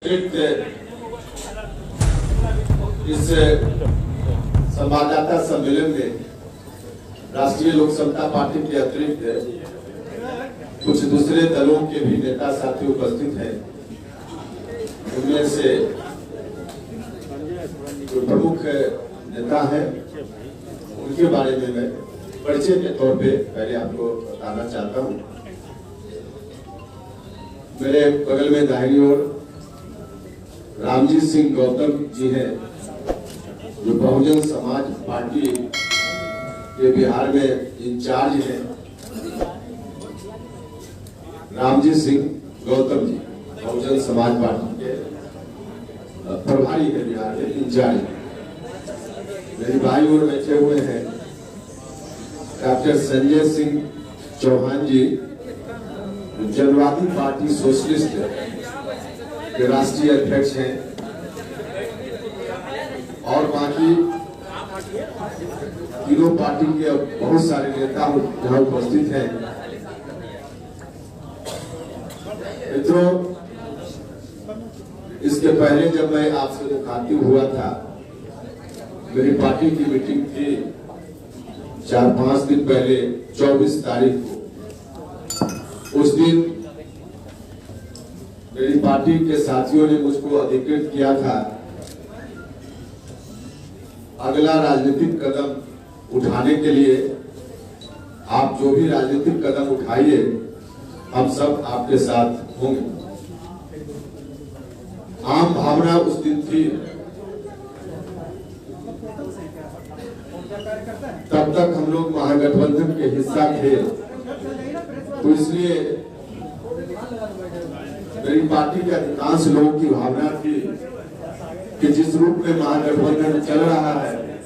इस संवाददाता सम्मेलन में राष्ट्रीय लोक समता पार्टी के अतिरिक्त कुछ दूसरे दलों के भी नेता साथी उपस्थित हैं। उनमें से जो प्रमुख नेता हैं उनके बारे में मैं परिचय के तौर पे पहले आपको बताना चाहता हूं। मेरे बगल में दाहिनी ओर रामजीत सिंह गौतम जी हैं, जो बहुजन समाज पार्टी के बिहार में इंचार्ज हैं। रामजीत सिंह गौतम जी बहुजन समाज पार्टी के प्रभारी है, बिहार में इंचार्ज। मेरी भाई और बैठे हुए हैं डॉक्टर संजय सिंह चौहान जी, जनवादी पार्टी सोशलिस्ट के राष्ट्रीय अध्यक्ष हैं, और बाकी तीनों पार्टी के बहुत सारे नेता यहाँ उपस्थित हैं। मित्रों, इसके पहले जब मैं आपसे मुखातिब हुआ था, मेरी पार्टी की मीटिंग थी 4-5 दिन पहले 24 तारीख को। उस दिन मेरी पार्टी के साथियों ने मुझको अधिकृत किया था अगला राजनीतिक कदम उठाने के लिए। आप जो भी राजनीतिक कदम उठाइए, हम सब आपके साथ होंगे। आम भावना उस दिन थी, तब तक हम लोग महागठबंधन के हिस्सा थे, तो इसलिए मेरी पार्टी के अधिकांश लोगों की भावना थी कि जिस रूप में महागठबंधन चल रहा है,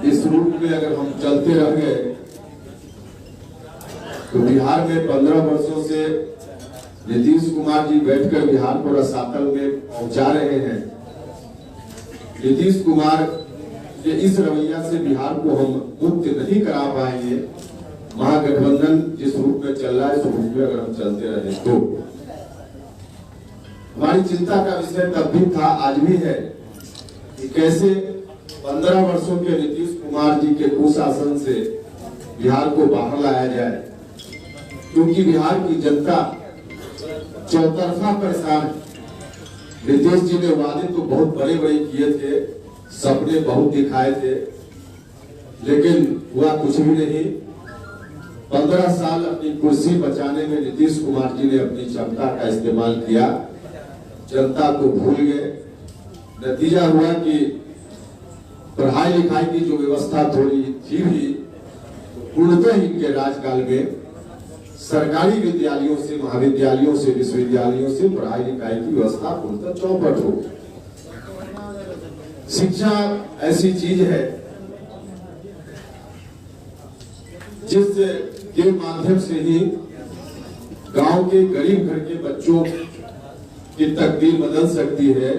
इस रूप में अगर हम चलते रह गए तो बिहार में 15 वर्षों से नीतीश कुमार जी बैठकर बिहार को रसातल में पहुंचा रहे हैं। नीतीश कुमार के इस रवैया से बिहार को हम मुक्त नहीं करा पाएंगे। महागठबंधन जिस रूप में चल रहा है, इस रूप में अगर हम चलते रहे तो हमारी चिंता का विषय तब भी था, आज भी है, कि कैसे 15 वर्षों के नीतीश कुमार जी के कुशासन से बिहार को बाहर लाया जाए, क्योंकि बिहार की जनता चौतरफा परेशान है। नीतीश जी ने वादे तो बहुत बड़े बड़े किए थे, सपने बहुत दिखाए थे, लेकिन हुआ कुछ भी नहीं। 15 साल अपनी कुर्सी बचाने में नीतीश कुमार जी ने अपनी क्षमता का इस्तेमाल किया, जनता को भूल गए। नतीजा हुआ कि पढ़ाई लिखाई की जो व्यवस्था थोड़ी थी भी, पूर्णतः इनके राजकाल में सरकारी विद्यालयों से, महाविद्यालयों से, विश्वविद्यालयों से पढ़ाई लिखाई की व्यवस्था पूर्णतः चौपट हो गई। शिक्षा ऐसी चीज है जिसके माध्यम से ही गांव के गरीब घर के बच्चों की तकदीर बदल सकती है।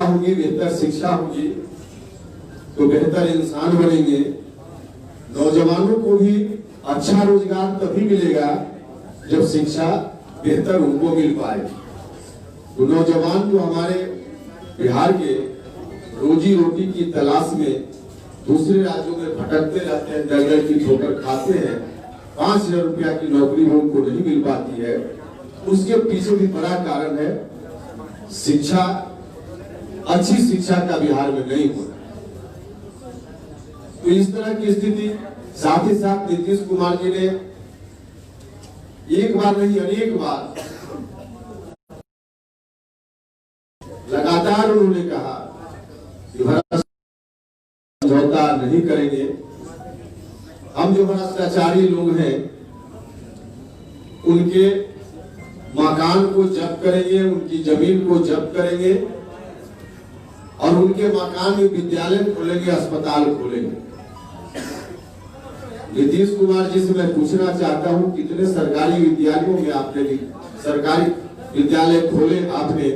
होगी, बेहतर शिक्षा होगी तो बेहतर इंसान बनेंगे। नौजवानों को भी अच्छा रोजगार तभी मिलेगा जब शिक्षा बेहतर उनको मिल पाएगी। तो नौजवान जो हमारे बिहार के रोजी रोटी की तलाश में दूसरे राज्यों में भटकते रहते हैं, दर दर की ठोकर खाते हैं, 5,000 रुपया की नौकरी उनको नहीं मिल पाती है, उसके पीछे भी बड़ा कारण है शिक्षा, अच्छी शिक्षा का बिहार में नहीं होना। तो इस तरह की स्थिति, साथ ही साथ नीतीश कुमार जी ने एक बार नहीं अनेक बार लगातार उन्होंने कहा कि समझौता नहीं करेंगे। हम जो भ्रष्टाचारी लोग हैं उनके मकान को जब्त करेंगे, उनकी जमीन को जब्त करेंगे, और उनके मकान में विद्यालय खोलेंगे, अस्पताल खोलेंगे। नीतीश कुमार जी से मैं पूछना चाहता हूं, कितने सरकारी विद्यालयों में आपने सरकारी विद्यालय खोले आपने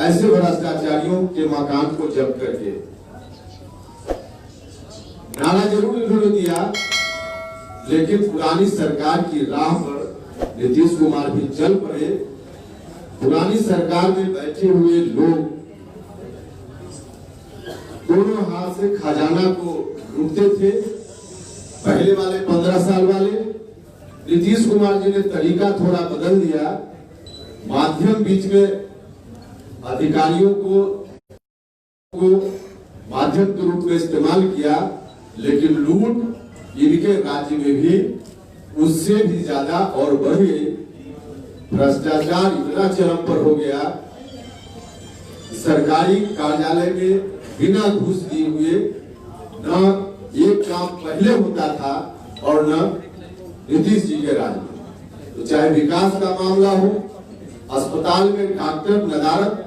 ऐसे भ्रष्टाचारियों के मकान को जब्त करके? नारा जरूर इन्होंने दिया, लेकिन पुरानी सरकार की राह पर नीतीश कुमार भी चल पड़े पुरानी सरकार में बैठे हुए लोग दोनों हाथ से खजाना को लूटते थे। पहले वाले 15 साल वाले नीतीश कुमार जी ने तरीका थोड़ा बदल दिया, माध्यम बीच में अधिकारियों को माध्यम के रूप में इस्तेमाल किया, लेकिन लूट इनके राज्य में भी उससे भी ज्यादा और बढ़े। भ्रष्टाचार इतना चरम पर हो गया, सरकारी कार्यालय में बिना घूस दिए हुए न एक काम पहले होता था और न नीतीश जी के राज में। तो चाहे विकास का मामला हो, अस्पताल में डॉक्टर नदारत,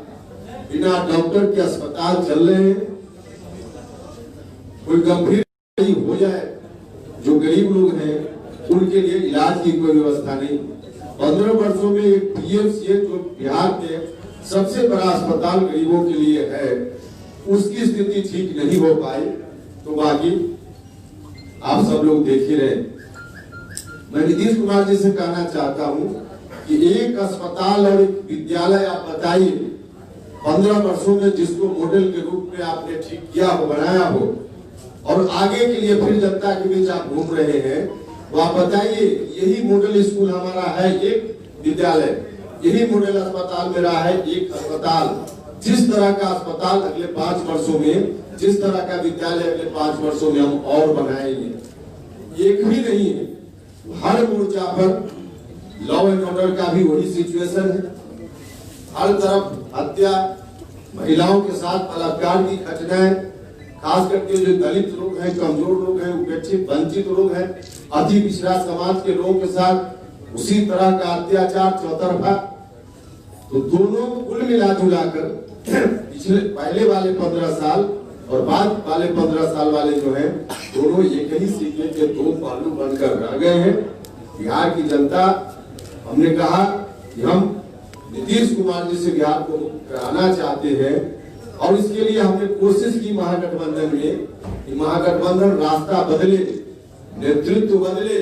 बिना डॉक्टर के अस्पताल चल रहे हैं। कोई गंभीर हो जाए, जो गरीब लोग हैं उनके लिए इलाज की कोई व्यवस्था नहीं। 15 वर्षों में एक पीएमसीएच जो बिहार के सबसे बड़ा अस्पताल गरीबों के लिए है, उसकी स्थिति ठीक नहीं हो पाई। तो बाकी आप सब लोग देख ही रहे। मैं नीतीश कुमार जी से कहना चाहता हूं कि एक अस्पताल और एक विद्यालय आप बताइए 15 वर्षों में जिसको मॉडल के रूप में आपने ठीक किया हो, बनाया हो, और आगे के लिए फिर जनता के बीच आप घूम रहे हैं, तो आप बताइए यही मॉडल स्कूल हमारा है एक विद्यालय, यही मॉडल अस्पताल मेरा है एक अस्पताल। जिस तरह का अस्पताल अगले 5 वर्षों में, जिस तरह का विद्यालय अगले 5 वर्षों में हम और बनाएंगे। एक भी नहीं है, हर मोर्चा पर लॉ एंड ऑर्डर का भी वही सिचुएशन है। हर तरफ हत्या, महिलाओं के साथ बलात्कार की घटनाएं, खास करके जो दलित लोग हैं, कमजोर लोग हैं, उपेक्षित वंचित लोग हैं, अति पिछड़ा समाज के लोगों के साथ उसी तरह का अत्याचार चौतरफा। तो दोनों कुल मिला जुलाकर पिछले पहले वाले 15 साल और बाद वाले 15 साल वाले जो हैं, दोनों एक ही सिक्के के दो पहलू बनकर रह गए हैं। बिहार की जनता, हमने कहा कि हम नीतीश कुमार जी से बिहार को कराना चाहते हैं, और इसके लिए हमने कोशिश की महागठबंधन में कि महागठबंधन रास्ता बदले, नेतृत्व बदले,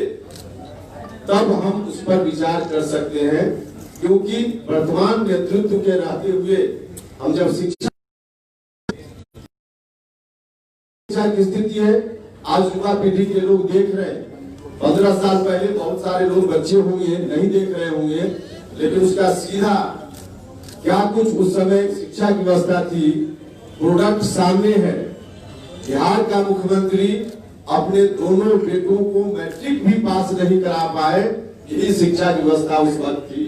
तब हम उस पर विचार कर सकते हैं। क्योंकि वर्तमान नेतृत्व के रहते हुए हम जब शिक्षा की स्थिति है, आज युवा पीढ़ी के लोग देख रहे हैं। 15 साल पहले बहुत सारे लोग बच्चे होंगे नहीं देख रहे होंगे, लेकिन उसका सीधा क्या कुछ उस समय शिक्षा की व्यवस्था थी, प्रोडक्ट सामने है। बिहार का मुख्यमंत्री अपने दोनों बेटों को मैट्रिक भी पास नहीं करा पाए, यही शिक्षा की व्यवस्था उस वक्त थी।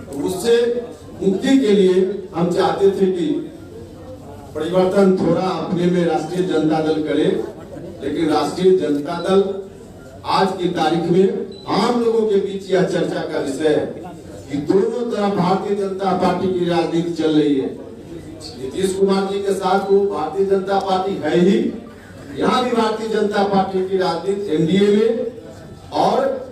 तो उससे मुक्ति के लिए हम चाहते थे कि परिवर्तन थोड़ा अपने में राष्ट्रीय जनता दल करे, लेकिन राष्ट्रीय जनता दल आज की तारीख में आम लोगों के बीच यह चर्चा का विषय है कि दोनों तरफ भारतीय जनता पार्टी की राजनीति चल रही है। नीतीश कुमार जी के साथ वो भारतीय जनता पार्टी है ही, यहाँ भी भारतीय जनता पार्टी की राजनीति एनडीए में, और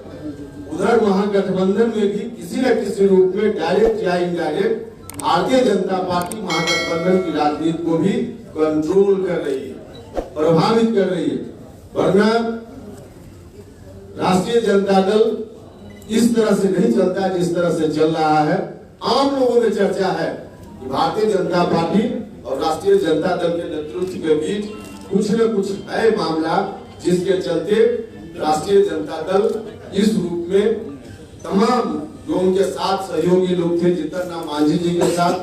उधर महागठबंधन में भी किसी न किसी रूप में डायरेक्ट या इनडायरेक्ट भारतीय जनता पार्टी महागठबंधन की राजनीति को भी कंट्रोल कर रही है, प्रभावित कर रही है। वरना राष्ट्रीय जनता दल इस तरह से नहीं चलता जिस तरह से चल रहा है। आम लोगों में चर्चा है कि भारतीय जनता पार्टी और राष्ट्रीय जनता दल के नेतृत्व के बीच कुछ न कुछ है मामला, जिसके चलते राष्ट्रीय जनता दल इस रूप में तमाम जो उनके साथ सहयोगी लोग थे, जितना नाम मांझी जी के साथ,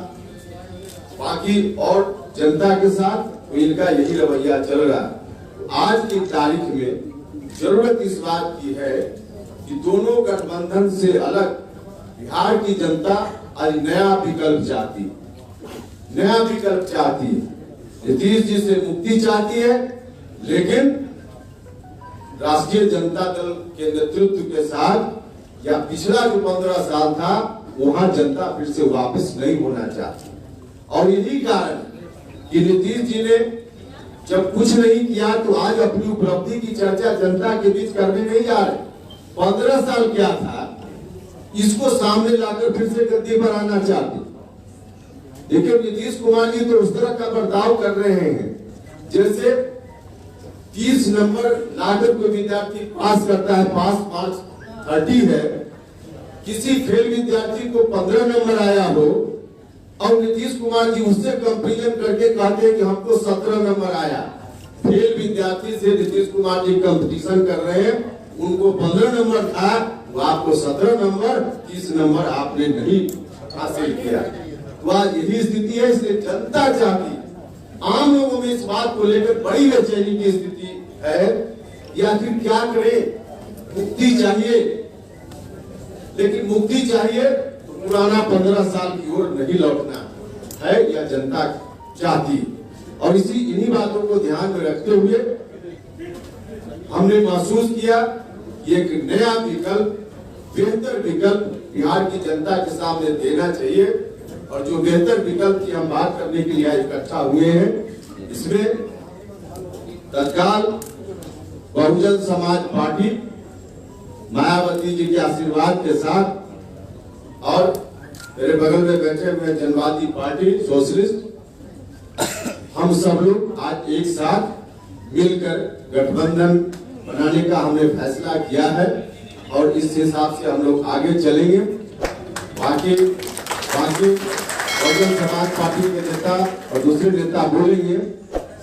बाकी और जनता के साथ, तो इनका यही रवैया चल रहा है। आज की तारीख में जरूरत इस बात की है कि दोनों गठबंधन से अलग बिहार की जनता आज नया विकल्प चाहती है, नया विकल्प चाहती है। नीतीश जी से मुक्ति चाहती है, लेकिन राष्ट्रीय जनता दल के नेतृत्व के साथ या पिछला जो 15 साल था, वहां जनता फिर से वापस नहीं होना चाहती। और यही कारण कि नीतीश जी ने जब कुछ नहीं किया, तो आज अपनी उपलब्धि की चर्चा जनता के बीच करने नहीं जा रहे। 15 साल क्या था, इसको सामने लाकर फिर से गद्दी पर आना चाहते। देखिए, नीतीश कुमार जी तो उस तरह का बर्ताव कर रहे हैं जैसे 30 नंबर लाकर कोई विद्यार्थी पास करता है, पास मार्क्स 30 है, किसी फेल विद्यार्थी को 15 नंबर आया कुमार जी उससे कंपेरिजन करके कहते हैं कि हमको 17 नंबर आया। फेल विद्यार्थी से नीतीश कुमार जी कंपटीशन कर रहे हैं, उनको 15 नंबर था, वो आपको 17 नंबर, 30 नंबर आपने नहीं हासिल किया। तो आज यही स्थिति है। इसलिए जनता चाहती, आम लोगों में इस बात को लेकर बड़ी बेचैनी की स्थिति है कि आखिर क्या करें। मुक्ति चाहिए, लेकिन मुक्ति चाहिए तो पुराना 15 साल की ओर नहीं लौटना है, या जनता चाहती। और इन्हीं बातों को ध्यान में रखते हुए हमने महसूस किया कि एक नया विकल्प, बेहतर विकल्प बिहार की जनता के सामने देना चाहिए। और जो बेहतर विकल्प की हम बात करने के लिए इकट्ठा हुए हैं, इसमें तत्काल बहुजन समाज पार्टी मायावती जी के आशीर्वाद के साथ, और मेरे बगल में बैठे हुए जनवादी पार्टी सोशलिस्ट, हम सब लोग आज एक साथ मिलकर गठबंधन बनाने का हमने फैसला किया है। और इस हिसाब से हम लोग आगे चलेंगे। बाकी बहुजन समाज पार्टी के नेता और दूसरे नेता बोलेंगे।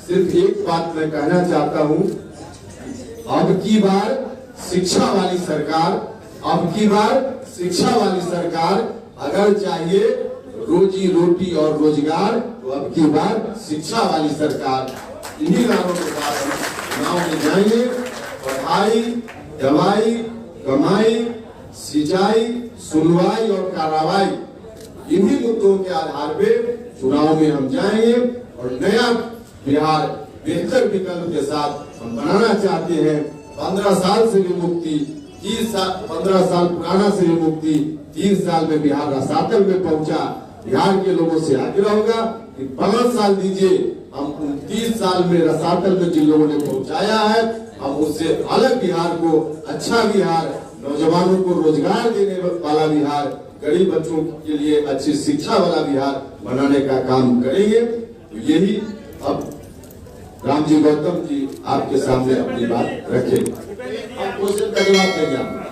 सिर्फ एक बात मैं कहना चाहता हूं, अब की बार शिक्षा वाली सरकार, अब की बार शिक्षा वाली सरकार, अगर चाहिए रोजी रोटी और रोजगार, तो अब की बार शिक्षा वाली सरकार। इन्हीं नारों के साथ हम चुनाव में जाएंगे। पढ़ाई, दवाई, कमाई, सिंचाई, सुनवाई और कार्रवाई, इन्हीं मुद्दों के आधार पे चुनाव में हम जाएंगे। और नया बिहार बेहतर विकल्प के साथ हम बनाना चाहते हैं। 15 साल से भी मुक्ति, 15 साल पुराना से भी मुक्ति, 30 साल में बिहार रसातल में पहुंचा। बिहार के लोगों से आग्रह होगा कि 5 साल दीजिए, हम 29 साल में रसातल में जिन लोगों ने पहुंचाया है, हम उससे अलग बिहार को, अच्छा बिहार, नौजवानों को रोजगार देने वाला बिहार, गरीब बच्चों के लिए अच्छी शिक्षा वाला बिहार बनाने का काम करेंगे। तो यही अब रामजी गौतम जी आपके सामने अपनी बात रखें। आप क्वेश्चन का जवाब देंगे।